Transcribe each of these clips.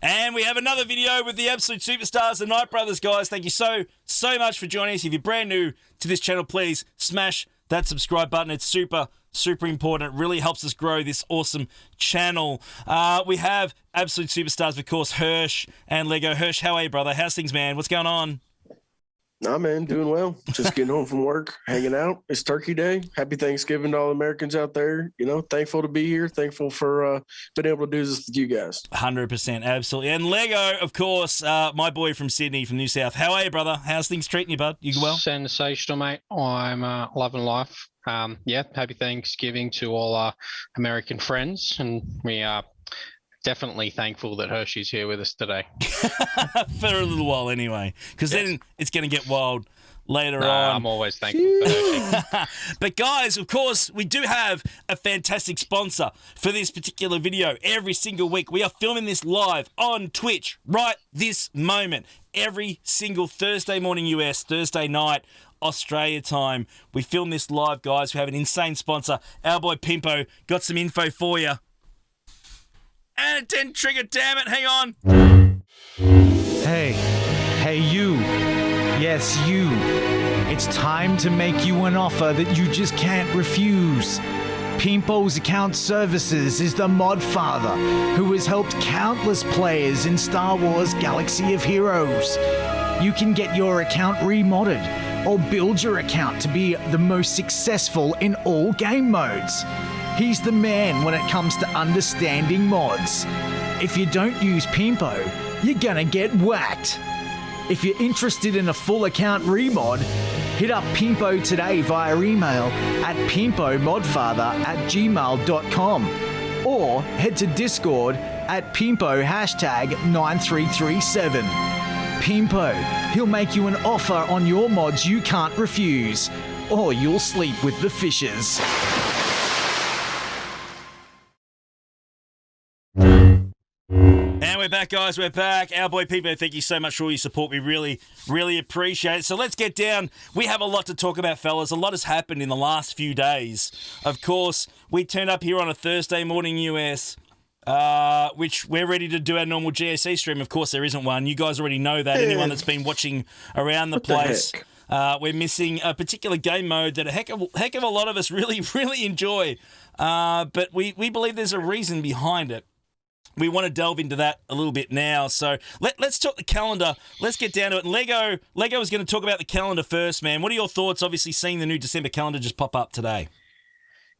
And we have another video with the absolute superstars, the Nightbrothers, guys. Thank you so much for joining us. If you're brand new to this channel, please smash that subscribe button. It's super important. It really helps us grow this awesome channel. We have absolute superstars, of course, Hirsch and Lego. Hirsch, how are you, brother? How's things, man? What's going on? Nah, man, doing well. Just getting home from work, hanging out. It's Turkey Day. Happy Thanksgiving to all Americans out there. You know, thankful to be here. Thankful for being able to do this with you guys. 100%, absolutely. And Lego, of course, my boy from Sydney, from New South. How are you, brother? How's things treating you, bud? You well? Sensational, mate. I'm loving life. Happy Thanksgiving to all our American friends, and we are definitely thankful that Hershey's here with us today. For a little while anyway, because then it's going to get wild later on. I'm always thankful for Hershey. But guys, of course, we do have a fantastic sponsor for this particular video. Every single week, we are filming this live on Twitch right this moment. Every single Thursday morning US, Thursday night Australia time. We film this live, guys. We have an insane sponsor. Our boy Pimpo got some info for you. And it didn't trigger, damn it. Hang on. Hey you. Yes, you. It's time to make you an offer that you just can't refuse. Pimpo's Account Services is the Modfather who has helped countless players in Star Wars Galaxy of Heroes. You can get your account remodded or build your account to be the most successful in all game modes. He's the man when it comes to understanding mods. If you don't use Pimpo, you're gonna get whacked. If you're interested in a full account remod, hit up Pimpo today via email at pimpomodfather@gmail.com or head to Discord at Pimpo #9337. Pimpo, he'll make you an offer on your mods you can't refuse, or you'll sleep with the fishes. And we're back, guys. We're back. Our boy Pimpo, thank you so much for all your support. We really appreciate it. So let's get down. We have a lot to talk about, fellas. A lot has happened in the last few days. Of course, we turned up here on a Thursday morning US, which we're ready to do our normal GAC stream. Of course, there isn't one. You guys already know that. Anyone that's been watching around the place, we're missing a particular game mode that a heck of a lot of us really enjoy. But we believe there's a reason behind it. We want to delve into that a little bit now. So let's talk the calendar. Let's get down to it. And Lego is going to talk about the calendar first, man. What are your thoughts, obviously, seeing the new December calendar just pop up today?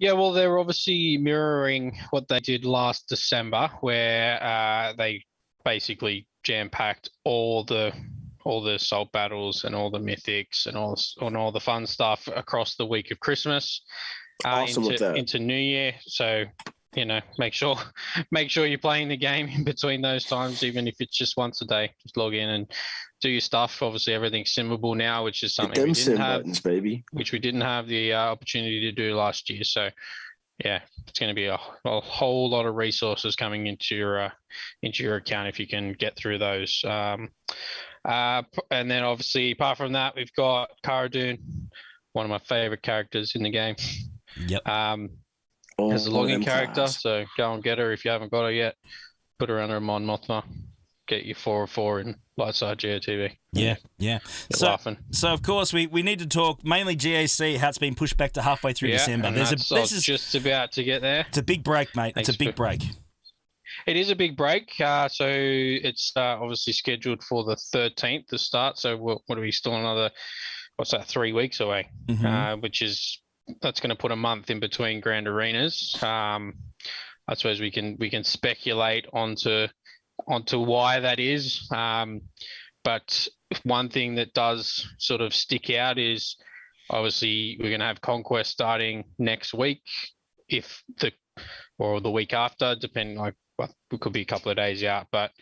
Yeah, well, they're obviously mirroring what they did last December, where they basically jam-packed all the assault battles and all the mythics and all the fun stuff across the week of Christmas into New Year. So, you know, make sure you're playing the game in between those times, even if it's just once a day. Just log in and do your stuff. Obviously, everything's simmable now, which is something we didn't have, which we didn't have the opportunity to do last year. So, yeah, it's going to be a whole lot of resources coming into your account if you can get through those. And then, obviously, apart from that, we've got Cara Dune, one of my favorite characters in the game. Yep. As a login character, so go and get her if you haven't got her yet. Put her under a Mon Mothma. Get your 404 in Lightside GOTV. Yeah. Laughing. So of course we need to talk mainly GAC, how it's been pushed back to halfway through December. This is just about to get there. It's a big break, mate. It's a big break. It is a big break. So it's obviously scheduled for the 13th to start. So what are we still another? What's that? 3 weeks away. Mm-hmm. That's going to put a month in between Grand Arenas. I suppose we can speculate onto why that is. But one thing that does sort of stick out is obviously we're going to have Conquest starting next week, or the week after, depending. It could be a couple of days out, but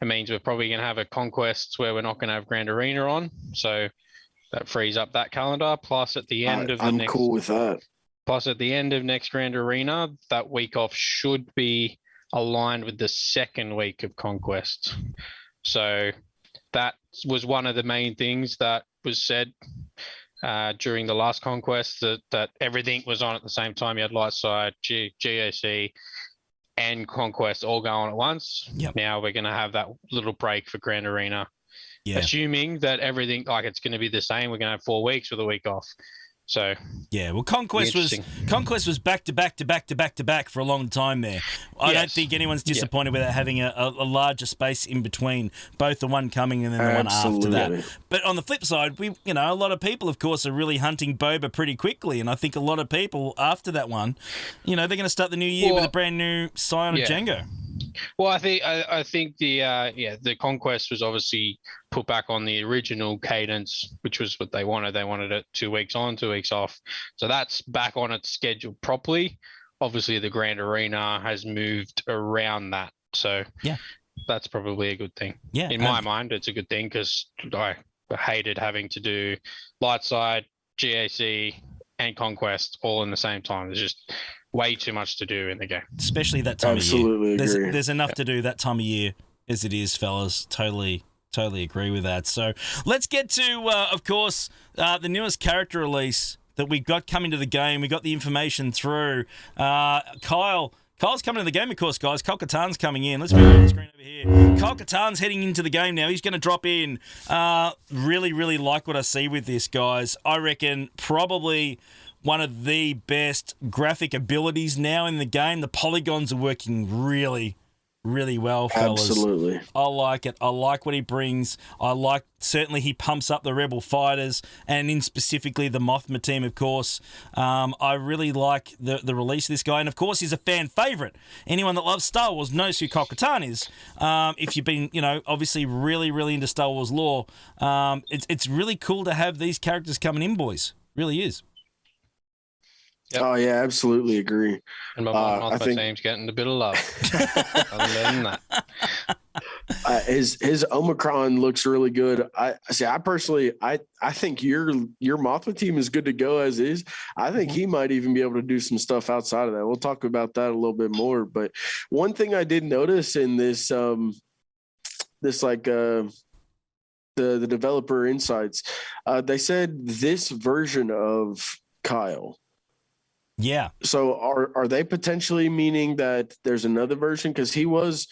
it means we're probably going to have a Conquest where we're not going to have Grand Arena on. So that frees up that calendar. Plus, at the end I'm cool with that. Plus, at the end of next Grand Arena, that week off should be aligned with the second week of Conquest. So that was one of the main things that was said during the last Conquest, that everything was on at the same time. You had Lightside, GAC, and Conquest all go on at once. Yep. Now we're going to have that little break for Grand Arena. Yeah. Assuming that everything, like, it's going to be the same, we're going to have 4 weeks with a week off. So yeah, well, Conquest was back to back for a long time there. I don't think anyone's disappointed without having a larger space in between both the one coming and then the one after that. But on the flip side, a lot of people, of course, are really hunting Boba pretty quickly, and I think a lot of people after that one, they're going to start the new year with a brand new Scion of Django. Well, I think the Conquest was obviously put back on the original cadence, which was what they wanted. They wanted it 2 weeks on, 2 weeks off. So that's back on its schedule properly. Obviously, the Grand Arena has moved around that. So that's probably a good thing. Yeah, in my mind, it's a good thing because I hated having to do Lightside, GAC, and Conquest all in the same time. There's just way too much to do in the game. Especially that time of year. There's enough to do that time of year as it is, fellas. Totally agree with that. So let's get to, of course, the newest character release that we got coming to the game. We got the information through. Kyle's coming to the game, of course, guys. Katarn's coming in. Let's move on the screen over here. Katarn's heading into the game now. He's going to drop in. Really, really like what I see with this, guys. I reckon probably one of the best graphic abilities now in the game. The polygons are working really, really well, fellas. Absolutely. I like it. I like what he brings. Certainly he pumps up the Rebel fighters and in specifically the Mothma team, of course. I really like the release of this guy. And, of course, he's a fan favourite. Anyone that loves Star Wars knows who Katarn is. If you've been, obviously really, really into Star Wars lore, it's really cool to have these characters coming in, boys. Really is. Yep. Oh, yeah, absolutely agree. And my team's getting a bit of love. Other than that. His Omicron looks really good. I personally think your Mothma team is good to go as is. I think he might even be able to do some stuff outside of that. We'll talk about that a little bit more. But one thing I did notice in this the developer insights, they said this version of Kyle. Yeah. So are they potentially meaning that there's another version? Because he was,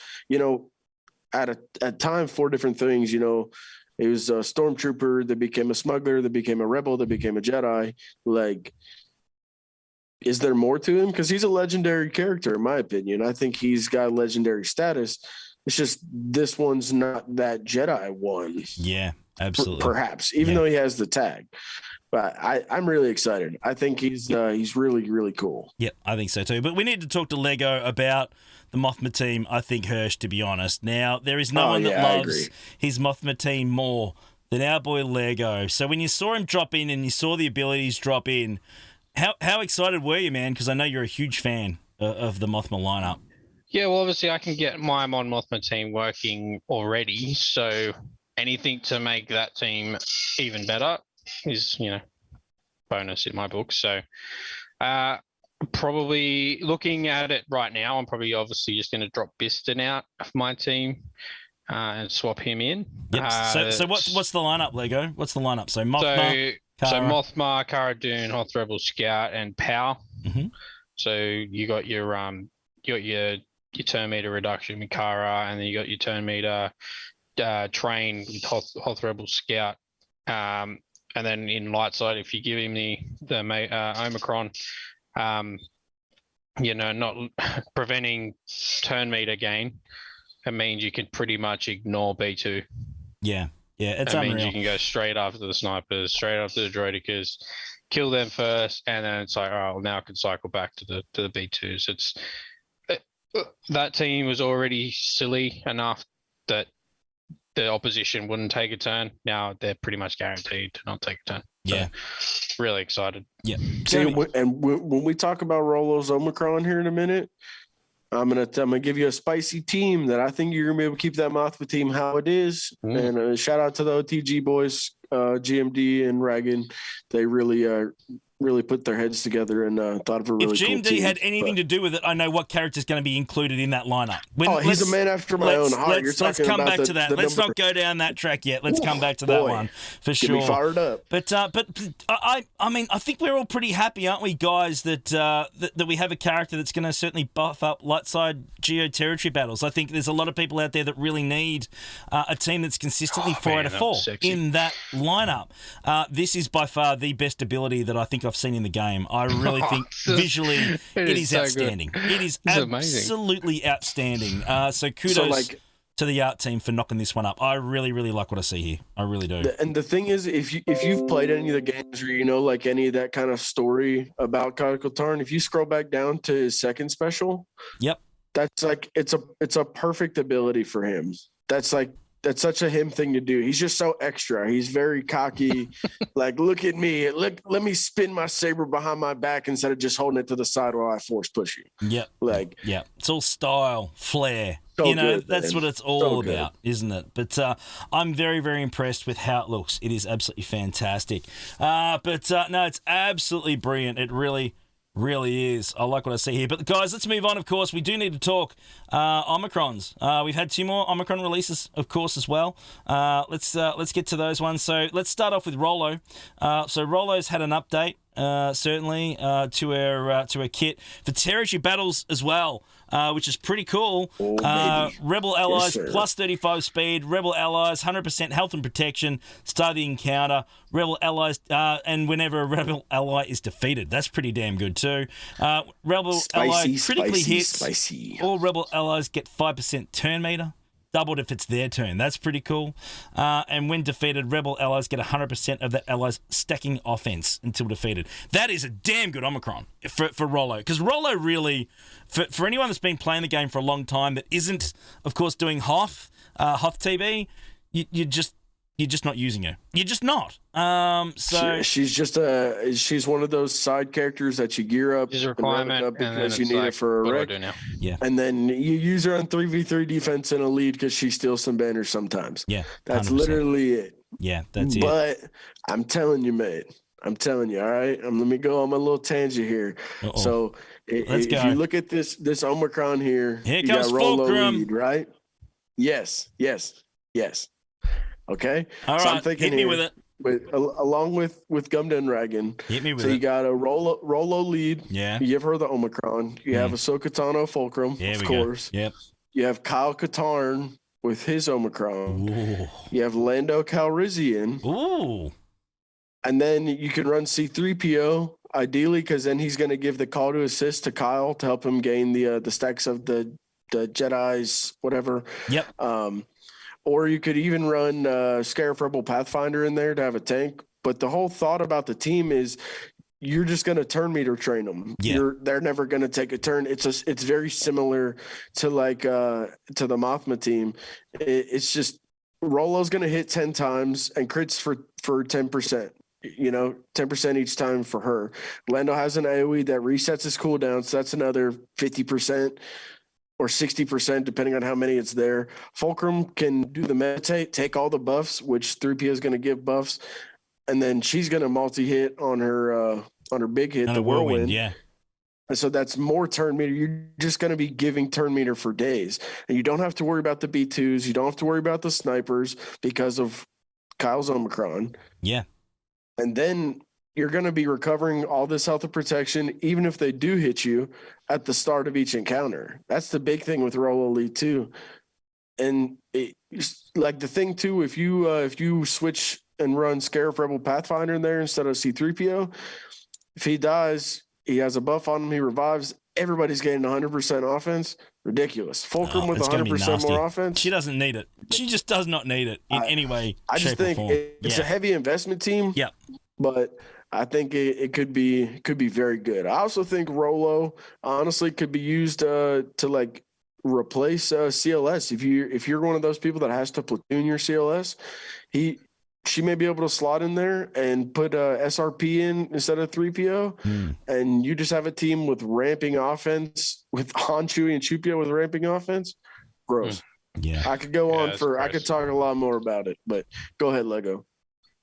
at time 4 different things. He was a stormtrooper that became a smuggler, that became a rebel, that became a Jedi. Like, is there more to him? Because he's a legendary character, in my opinion. I think he's got legendary status. It's just this one's not that Jedi one. Yeah, absolutely. Perhaps, even though he has the tag. But I'm really excited. I think he's really, really cool. Yeah, I think so too. But we need to talk to Lego about the Mothma team, I think, Hirsch, to be honest. Now, there is no one that loves his Mothma team more than our boy Lego. So when you saw him drop in and you saw the abilities drop in, how excited were you, man? Because I know you're a huge fan of the Mothma lineup. Yeah, well, obviously I can get my Mon Mothma team working already. So anything to make that team even better is, bonus in my book. So probably looking at it right now, I'm probably obviously just going to drop Biston out of my team and swap him in. Yep. So what's the lineup, Lego? What's the lineup? So Mothma, Mothma, Cara Dune, Hoth Rebel Scout, and Pow. Mm-hmm. So you got your turn meter reduction with Cara, and then you got your turn meter train with Hoth Rebel Scout. And then in light side, if you give him the Omicron, not preventing turn meter gain, it means you can pretty much ignore B2. Yeah, it's unreal. It means unreal. you can go straight after the snipers, straight after the droidicas, kill them first, and then it's like, all right, well, now I can cycle back to the B2s. That team was already silly enough that the opposition wouldn't take a turn. Now they're pretty much guaranteed to not take a turn. Yeah. So, really excited. Yeah. And when we talk about Rolo's Omicron here in a minute, I'm gonna give you a spicy team that I think you're gonna be able to keep that Mothma team how it is. And shout out to the OTG boys, GMD and Reagan. They really really put their heads together and thought of a really if cool GMD team. had anything to do with it, I know what character's going to be included in that lineup. He's a man after my own heart. You're Let's talking come about back to that. Let's not go down that track yet. Let's come back to that one for sure. Get me fired up. But I mean, I think we're all pretty happy, aren't we, guys, that that we have a character that's going to certainly buff up light side geo territory battles. I think there's a lot of people out there that really need a team that's consistently 4 out of 4 in that lineup. This is by far the best ability that I think I've seen in the game. I really think visually it is so outstanding. Good. It is absolutely outstanding. So kudos to the art team for knocking this one up. I really, really like what I see here. I really do. And the thing is, if you've played any of the games or you know like any of that kind of story about Katarn, if you scroll back down to his second special, that's like it's a perfect ability for him. That's such a him thing to do. He's just so extra. He's very cocky. Like, look at me. Let me spin my saber behind my back instead of just holding it to the side while I force push you. Yeah. It's all style, flair. So that's what it's all about, isn't it? But I'm very, very impressed with how it looks. It is absolutely fantastic. No, it's absolutely brilliant. It really is. I like what I see here. But guys, let's move on. Of course, we do need to talk Omicrons. We've had 2 more Omicron releases, of course, as well. Let's get to those ones. So let's start off with Rollo. So Rollo's had an update, certainly, to her kit for territory battles as well. Which is pretty cool. Rebel allies plus 35 speed. Rebel allies 100% health and protection. Start the encounter. Rebel allies, and whenever a rebel ally is defeated, that's pretty damn good too. Rebel ally critically hits. All rebel allies get 5% turn meter. Doubled if it's their turn. That's pretty cool. And when defeated, rebel allies get 100% of that ally's stacking offense until defeated. That is a damn good Omicron for Rollo. Because Rollo really, for anyone that's been playing the game for a long time that isn't, of course, doing Hoth TB, you're just not using her. You're just not. She's one of those side characters that you gear up, she's a requirement up because you need it for a wreck. Yeah. And then you use her on 3v3 defense in a lead because she steals some banners sometimes. Yeah. 100%. That's literally it. Yeah, that's it. But I'm telling you, mate. I'm telling you, all right? Let me go on my little tangent here. Uh-oh. So if you look at this Omicron here, here you comes got Rollo Fulcrum. lead, right? Yes. Okay. All right, I'm thinking hit me with it. Along with Gumden Dragon. Hit me with it. So you it. got a Rollo lead. Yeah. You give her the Omicron. You have Ahsoka Tano Fulcrum, of course. Go. Yep. You have Kyle Katarn with his Omicron. Ooh. You have Lando Calrissian. Ooh. And then you can run C-3PO, ideally, because then he's going to give the call to assist to Kyle to help him gain the stacks of the Jedi's, whatever. Yep. Or you could even run Scarif Rebel Pathfinder in there to have a tank. But the whole thought about the team is you're just going to turn meter train them. Yeah. They're never going to take a turn. It's very similar to to the Mothma team. It's just Rollo's going to hit 10 times and crits for 10%. 10% each time for her. Lando has an AoE that resets his cooldown, so that's another 50%. Or 60%, depending on how many it's there. Fulcrum can do the meditate, take all the buffs, which 3PO is going to give buffs, and then she's going to multi-hit on her big hit, the whirlwind. Yeah. And so that's more turn meter. You're just going to be giving turn meter for days, and you don't have to worry about the B2s. You don't have to worry about the snipers because of Kyle's Omicron. Yeah. And then you're going to be recovering all this health and protection, even if they do hit you at the start of each encounter. That's the big thing with Rollo Elite too. And the thing too, if you switch and run Scarif Rebel Pathfinder in there instead of C-3PO, if he dies, he has a buff on him, he revives, everybody's getting 100% offense. Ridiculous. Fulcrum with 100% more offense. She doesn't need it. She just does not need it in any way, I just think it's a heavy investment team. Yeah. But I think it could be very good. I also think Rollo honestly could be used to replace CLS. If you're one of those people that has to platoon your CLS, she may be able to slot in there and put SRP in instead of 3PO, and you just have a team with ramping offense with Han, Chewie, and Chupio with ramping offense. Gross. Yeah, I could go on I could talk a lot more about it, but go ahead, Lego.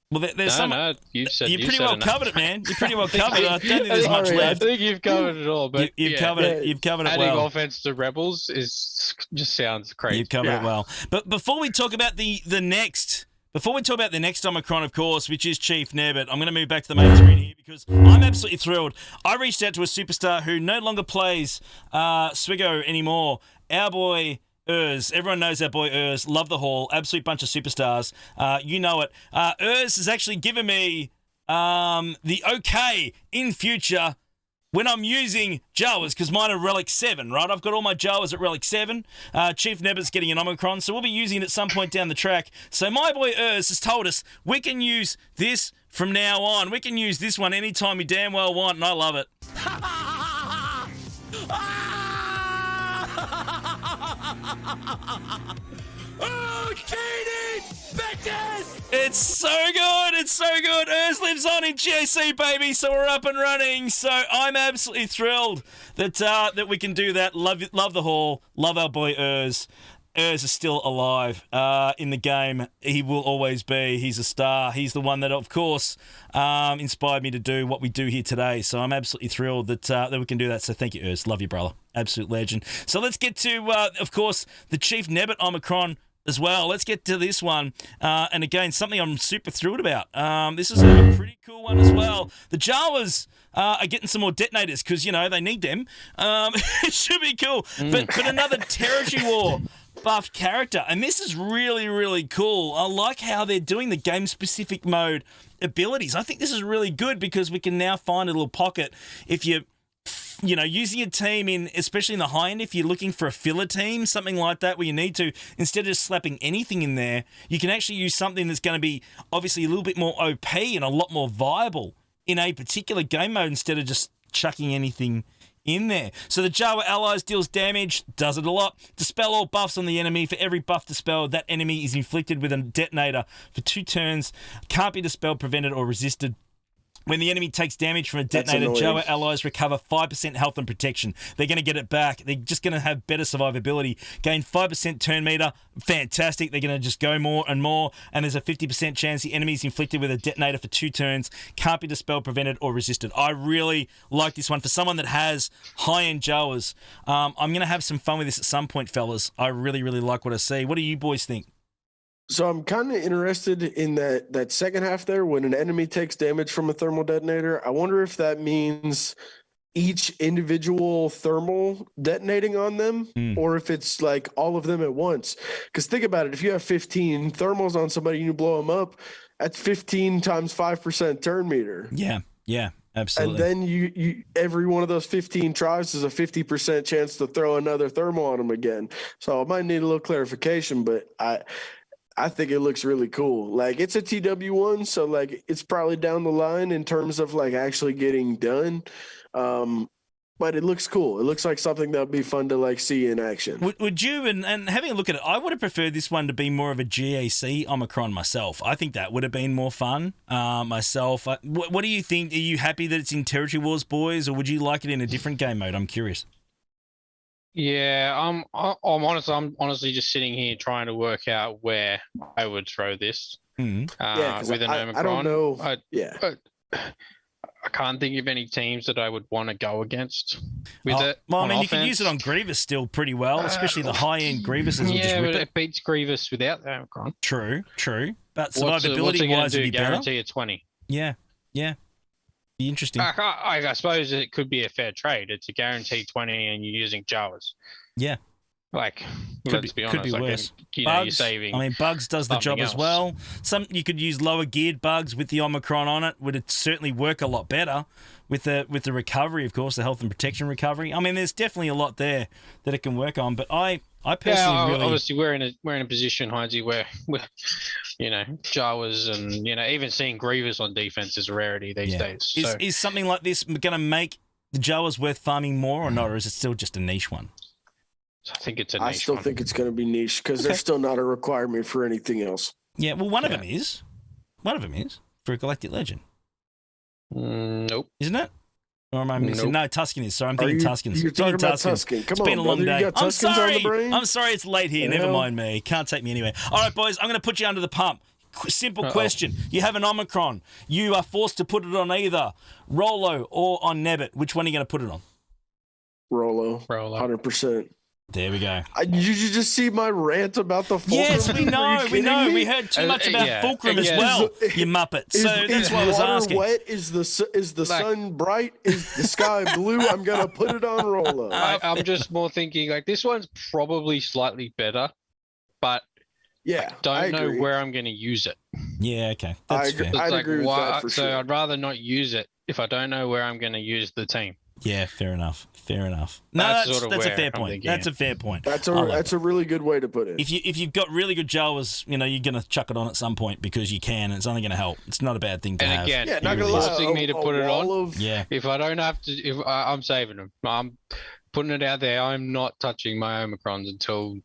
Well, there's some. No, you pretty said well enough. covered it, man. You pretty well covered it. I don't think there's much Sorry, left. I think you've covered it all, but You've covered it. You've covered it adding well. offense to Rebels just sounds crazy. You've covered it well. But before we talk about the next Omicron, of course, which is Chief Nebbit, I'm going to move back to the main screen here because I'm absolutely thrilled. I reached out to a superstar who no longer plays Swigo anymore. Our boy everyone knows our boy love the Hall, absolute bunch of superstars. You know it. Has actually given me the okay in future when I'm using Jawas, because mine are Relic 7, right? I've got all my Jawas at Relic 7. Chief Nebbit's getting an Omicron, so we'll be using it at some point down the track. So my boy has told us we can use this from now on. We can use this one anytime we damn well want, and I love it. Oh, Katie! Bitches! It's so good! It's so good! Lives on in GAC, baby, so we're up and running. So I'm absolutely thrilled that we can do that. Love the Hall. Love our boy Urs is still alive in the game. He will always be. He's a star. He's the one that, of course, inspired me to do what we do here today. So I'm absolutely thrilled that we can do that. So thank you, Urs. Love you, brother. Absolute legend. So let's get to, of course, the Chief Nebbit Omicron as well. Let's get to this one. And again, something I'm super thrilled about. This is a pretty cool one as well. The Jawas are getting some more detonators because, they need them. It should be cool. But another territory war buffed character. And this is really, really cool. I like how they're doing the game-specific mode abilities. I think this is really good because we can now find a little pocket if you using a team especially in the high end, if you're looking for a filler team, something like that, where you need to, instead of just slapping anything in there, you can actually use something that's going to be obviously a little bit more OP and a lot more viable in a particular game mode instead of just chucking anything in there. So the Jawa allies deals damage, does it a lot. Dispel all buffs on the enemy. For every buff dispelled, that enemy is inflicted with a detonator for 2 turns. Can't be dispelled, prevented, or resisted. When the enemy takes damage from a detonator, Jawa allies recover 5% health and protection. They're going to get it back. They're just going to have better survivability. Gain 5% turn meter. Fantastic. They're going to just go more and more. And there's a 50% chance the enemy is inflicted with a detonator for 2 turns. Can't be dispelled, prevented, or resisted. I really like this one. For someone that has high-end Jawas, I'm going to have some fun with this at some point, fellas. I really, really like what I see. What do you boys think? So I'm kind of interested in that second half there when an enemy takes damage from a thermal detonator. I wonder if that means each individual thermal detonating on them or if it's like all of them at once. Because think about it. If you have 15 thermals on somebody and you blow them up, that's 15 times 5% turn meter. Yeah. Absolutely. And then you every one of those 15 tries is a 50% chance to throw another thermal on them again. So I might need a little clarification, but I think it looks really cool. Like, it's a TW1, so like it's probably down the line in terms of like actually getting done. But it looks cool. It looks like something that would be fun to like see in action. Would you, and having a look at it, I would have preferred this one to be more of a GAC Omicron myself. I think that would have been more fun myself. What do you think? Are you happy that it's in Territory Wars, boys, or would you like it in a different game mode? I'm curious. Yeah, I'm honestly just sitting here trying to work out where I would throw this with an Omicron. I don't know. I can't think of any teams that I would want to go against with it. Well, I mean, offense. you can use it on Grievous still pretty well, especially the high-end Grievuses. Yeah, but it beats Grievous without the Omicron. True. But What's it going survivability-wise, to it'd do? be better. Guarantee a 20. Yeah. Be interesting. I suppose it could be a fair trade. It's a guaranteed 20 and you're using Jawas. Yeah. Like, let's be honest. Could be worse. You're saving. I mean, Bugs does the job as well. You could use lower geared Bugs with the Omicron on it. Would it certainly work a lot better with the recovery, of course, the health and protection recovery. I mean, there's definitely a lot there that it can work on. But I personally really... obviously we're in a position, Hynesy, where Jawas and even seeing Grievous on defense is a rarity these days. So. Is something like this going to make the Jawas worth farming more or not, or is it still just a niche one? I think it's a niche I still think it's going to be niche because there's still not a requirement for anything else. Yeah, well, one of them is. One of them is for a Galactic Legend. Nope. Isn't it? Or am I missing? Nope. No, Tusken is. Sorry, I'm thinking Tuskens. You're talking about Tusken. Come It's been a long day. I'm sorry. I'm sorry it's late here. Never mind me. Can't take me anywhere. All right, boys, I'm going to put you under the pump. Simple question. You have an Omicron. You are forced to put it on either Rolo or on Nebbit. Which one are you going to put it on? Rolo. 100%. There we go. Did you just see my rant about the Fulcrum? Yes, we know. We We heard too much about Fulcrum as well, you muppet. So that's why I was asking. Wet? Is the sun bright? Is the sky blue? I'm going to put it on Rolo. I'm just more thinking like this one's probably slightly better, but yeah, I don't know where I'm going to use it. Yeah, okay. That's fair. I'd agree with that for sure. So I'd rather not use it if I don't know where I'm going to use the team. Yeah, fair enough. No, that's a fair point. That's a fair point. That's a really good way to put it. If you've got really good Jawas, you're going to chuck it on at some point because you can. And it's only going to help. It's not a bad thing to have. And again, you're forcing me to put it on. Yeah. If I don't have to, if I'm saving them, I'm putting it out there. I'm not touching my Omicrons until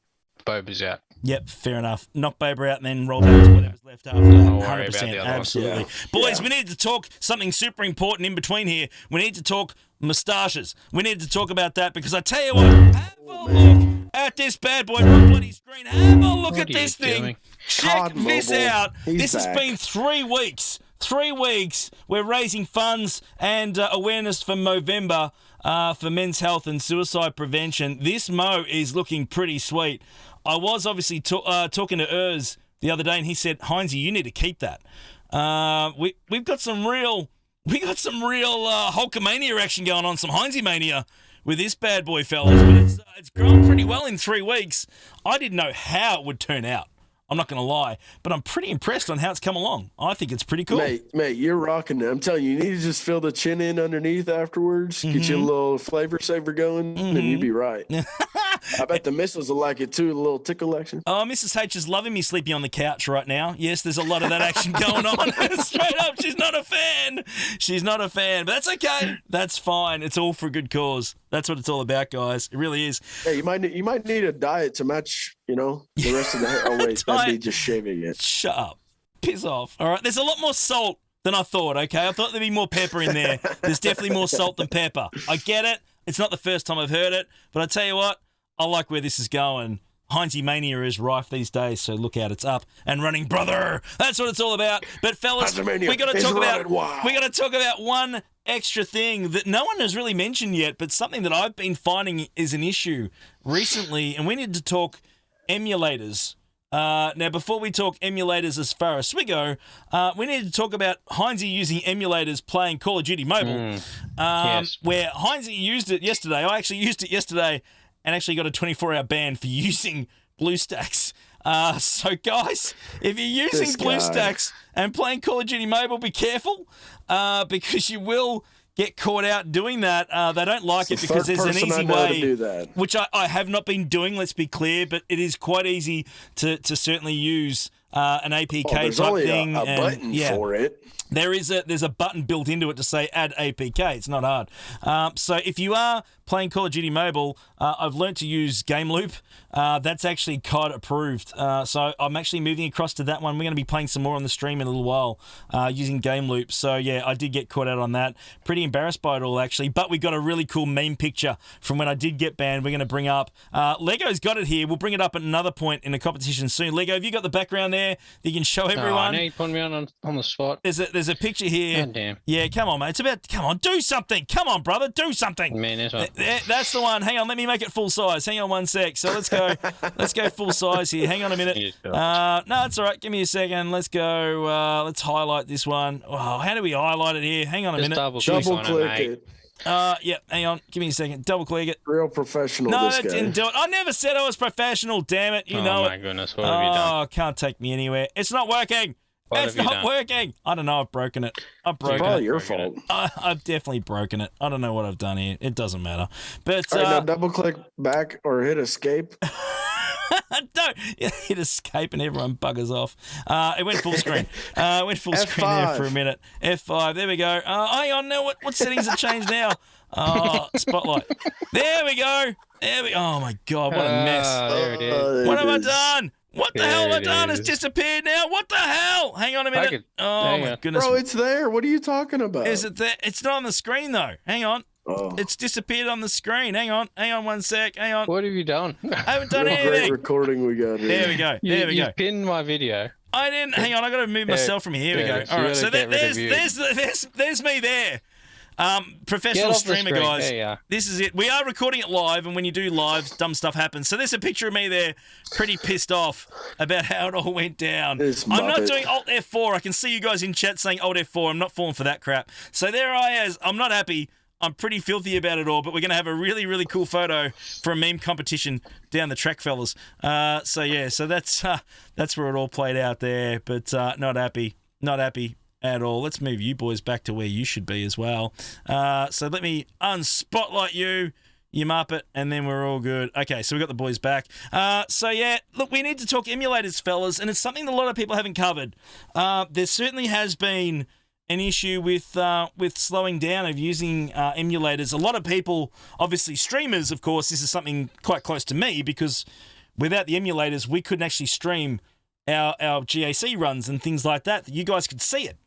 Boba's out. Yep, fair enough. Knock Boba out and then roll back to whatever's left after that. 100%. Absolutely. Boys, we need to talk something super important in between here. We need to talk moustaches. We need to talk about that because I tell you what, have a look at this bad boy on bloody screen. Have a look at this thing. Check this out. This has been 3 weeks. 3 weeks. We're raising funds and awareness for Movember for men's health and suicide prevention. This Mo is looking pretty sweet. I was obviously talking to Urs the other day, and he said, "Hynesy, you need to keep that." We've got some real Hulkamania action going on, some Hynesy mania with this bad boy, fellas. But it's grown pretty well in 3 weeks. I didn't know how it would turn out. I'm not going to lie, but I'm pretty impressed on how it's come along. I think it's pretty cool. Mate, you're rocking it. I'm telling you, you need to just fill the chin in underneath afterwards, get you a little flavor saver going, and you'd be right. I bet the missus will like it too, a little tickle action. Oh, Mrs. H is loving me sleeping on the couch right now. Yes, there's a lot of that action going on. Straight up, she's not a fan. She's not a fan, but that's okay. That's fine. It's all for a good cause. That's what it's all about, guys. It really is. Hey, you might need a diet to match, the rest of the hair. Oh, wait, that'd be just shaving it. Shut up. Piss off. All right, there's a lot more salt than I thought, okay? I thought there'd be more pepper in there. There's definitely more salt than pepper. I get it. It's not the first time I've heard it, but I tell you what, I like where this is going. Hynesy mania is rife these days, so look out, it's up and running, brother. That's what it's all about. But fellas, we got to talk about one extra thing that no one has really mentioned yet, but something that I've been finding is an issue recently, and we need to talk emulators. Now, before we talk emulators as far as we go, we need to talk about Hynesy using emulators playing Call of Duty Mobile, Yes. where Hynesy used it yesterday. I actually used it yesterday and actually got a 24-hour ban for using BlueStacks. So, guys, if you're using BlueStacks and playing Call of Duty Mobile, be careful because you will get caught out doing that. They don't like it because there's an easy way, to do that. which I have not been doing, let's be clear, but it is quite easy to certainly use an APK there's type only thing. a button for it. There's a button built into it to say add APK. It's not hard. So if you are playing Call of Duty Mobile, I've learned to use Game Loop. That's actually COD approved. So I'm actually moving across to that one. We're going to be playing some more on the stream in a little while using Game Loop. So yeah, I did get caught out on that. Pretty embarrassed by it all actually. But we got a really cool meme picture from when I did get banned. We're going to bring up. Lego's got it here. We'll bring it up at another point in the competition soon. Lego, have you got the background there that you can show everyone? I know you're putting me on the spot. There's a picture here. God damn. Yeah, come on, mate. Come on, do something. Come on, brother, do something. Man, that's what. That's the one. Hang on, let me make it full size. Hang on one sec. So let's go. Let's go full size here. Hang on a minute. No, it's all right. Give me a second. Let's go. Let's highlight this one. Oh, how do we highlight it here? Hang on a minute. Double click it. Yeah, hang on. Give me a second. Double click it. Real professional. No, this that guy. didn't do it. I never said I was professional. Damn it. You know Oh it. my goodness, what have you done? Oh, can't take me anywhere. It's not working. It's not working. I don't know. I've broken it. I've broken Probably it. your fault. I've definitely broken it. I don't know what I've done here. It doesn't matter. But All right, now double click back or hit escape. don't hit escape and everyone buggers off. It went full screen. Went full screen there for a minute. F5. There we go. Hang on. Now what settings have changed now? Spotlight. There we go. Oh my God! What a mess. There it is. What have I done? What the hell have I done? It's disappeared now. What the hell? Hang on a minute. Oh my goodness. Bro, it's there. What are you talking about? Is it there? It's not on the screen though. Hang on. Oh. It's disappeared on the screen. Hang on one sec. Hang on. What have you done? I haven't done Great anything. recording we got here. There we go. There we go. You pinned my video. I didn't. Hang on, I got to move myself from here. Here we go. All right, so there's me there. Professional streamer, guys. This is it. We are recording it live, and when you do live, dumb stuff happens. So there's a picture of me there, pretty pissed off about how it all went down. I'm not doing Alt F4. I can see you guys in chat saying Alt F4. I'm not falling for that crap. So there I is. I'm not happy. I'm pretty filthy about it all, but we're going to have a really, really cool photo for a meme competition down the track, fellas. So that's where it all played out there, but not happy at all. Let's move you boys back to where you should be as well. So let me unspotlight you muppet, and then we're all good. Okay, so we got the boys back. Look, we need to talk emulators, fellas, and it's something that a lot of people haven't covered. There certainly has been an issue with slowing down of using emulators. A lot of people, obviously streamers, of course, this is something quite close to me, because without the emulators, we couldn't actually stream our GAC runs and things like that. You guys could see it.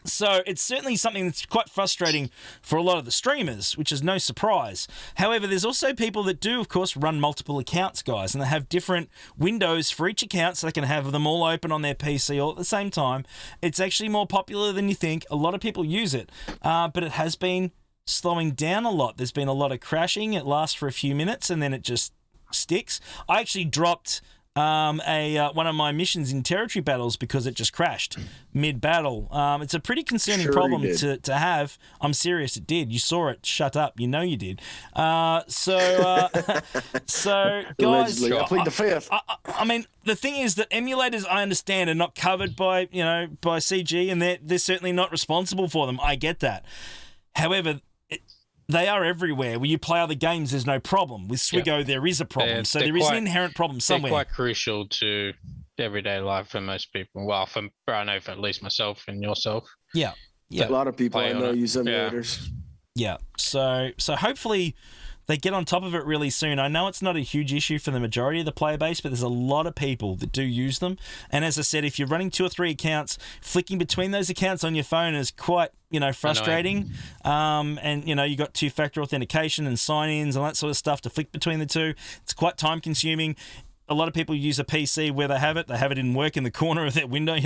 So it's certainly something that's quite frustrating for a lot of the streamers, which is no surprise. However, there's also people that do, of course, run multiple accounts, guys, and they have different windows for each account, so they can have them all open on their PC all at the same time. It's actually more popular than you think. A lot of people use it, but it has been slowing down a lot. There's been a lot of crashing. It lasts for a few minutes, and then it just sticks. I actually dropped one of my missions in territory battles because it just crashed mid-battle. It's a pretty concerning problem to have. I'm serious, it did. You saw it. Shut up. You know you did. So guys, I plead the fifth. I mean, the thing is that emulators, I understand, are not covered by CG, and they're certainly not responsible for them. I get that. However, they are everywhere. When you play other games, there's no problem. With Swigo, there is a problem. So there is an inherent problem somewhere. They're quite crucial to everyday life for most people. Well, I know for at least myself and yourself. Yeah. A lot of people I know use emulators. Yeah. So hopefully they get on top of it really soon. I know it's not a huge issue for the majority of the player base, but there's a lot of people that do use them. And as I said, if you're running 2 or 3 accounts, flicking between those accounts on your phone is quite, frustrating. And, you got 2-factor authentication and sign-ins and that sort of stuff to flick between the two. It's quite time-consuming. A lot of people use a PC where they have it. They have it in work in the corner of their window,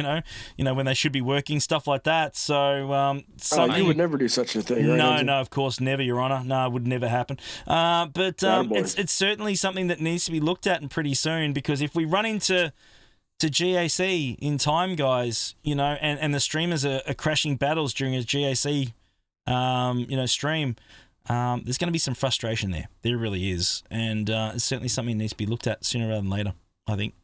when they should be working, stuff like that. So, you would never do such a thing, right? No, of course, never, Your Honour. No, it would never happen. But it's certainly something that needs to be looked at and pretty soon, because if we run into GAC in time, guys, and the streamers are crashing battles during a GAC, stream. There's going to be some frustration there. There really is. And it's certainly something that needs to be looked at sooner rather than later, I think.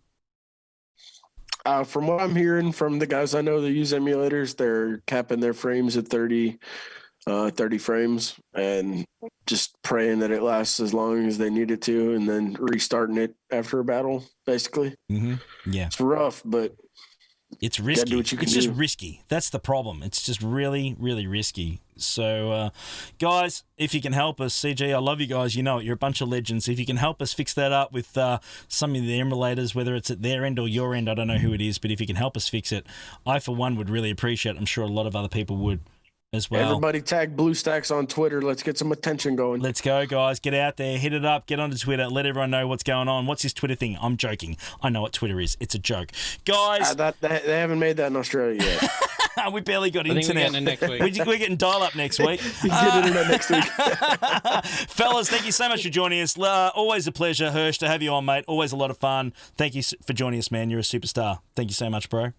From what I'm hearing from the guys I know that use emulators, they're capping their frames at 30 frames and just praying that it lasts as long as they need it to, and then restarting it after a battle, basically. Mm-hmm. Yeah. It's rough, but it's risky. It's just risky. That's the problem. It's just really, really risky. So, guys, if you can help us, CG, I love you guys. You know it. You're a bunch of legends. If you can help us fix that up with some of the emulators, whether it's at their end or your end, I don't know who it is, but if you can help us fix it, I, for one, would really appreciate it. I'm sure a lot of other people would as well. Everybody tag BlueStacks on Twitter. Let's get some attention going. Let's go, guys. Get out there. Hit it up. Get onto Twitter. Let everyone know what's going on. What's his Twitter thing? I'm joking. I know what Twitter is. It's a joke. Guys. They haven't made that in Australia yet. We barely got internet. We're getting dial-up next week. Get internet next week. Fellas, thank you so much for joining us. Always a pleasure, Hirsch, to have you on, mate. Always a lot of fun. Thank you for joining us, man. You're a superstar. Thank you so much, bro.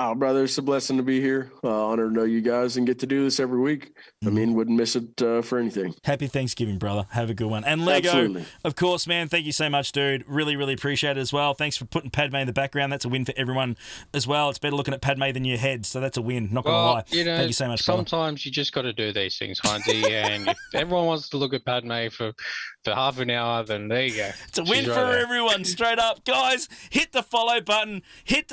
Oh, brother, it's a blessing to be here. Honored to know you guys and get to do this every week. I mean, wouldn't miss it for anything. Happy Thanksgiving, brother. Have a good one. And Lego, Absolutely. Of course, man. Thank you so much, dude. Really, really appreciate it as well. Thanks for putting Padme in the background. That's a win for everyone as well. It's better looking at Padme than your head, so that's a win. Not going to lie. Thank you so much, brother. Sometimes you just got to do these things, Hynesy, and if everyone wants to look at Padme for half an hour, then there you go. It's a win for everyone, straight up. Guys, hit the follow button, get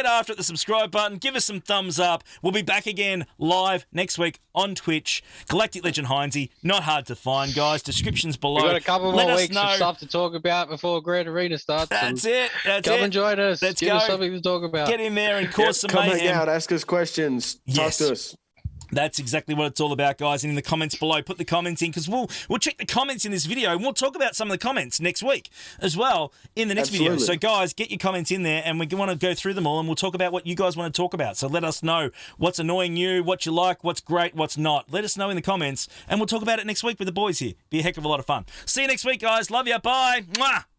after it, the subscribe button, give us some thumbs up. We'll be back again live next week on Twitch. Galactic Legend Hynesy, not hard to find, guys. Descriptions below. We've got a couple more weeks of stuff to talk about before Grand Arena starts. That's it. Come and join us. Give us something to talk about. Get in there and cause some mayhem. Come hang out, ask us questions, talk to us. That's exactly what it's all about, guys. And in the comments below, put the comments in, because we'll check the comments in this video, and we'll talk about some of the comments next week as well in the next video. So, guys, get your comments in there, and we want to go through them all, and we'll talk about what you guys want to talk about. So let us know what's annoying you, what you like, what's great, what's not. Let us know in the comments, and we'll talk about it next week with the boys here. Be a heck of a lot of fun. See you next week, guys. Love you. Bye. Mwah.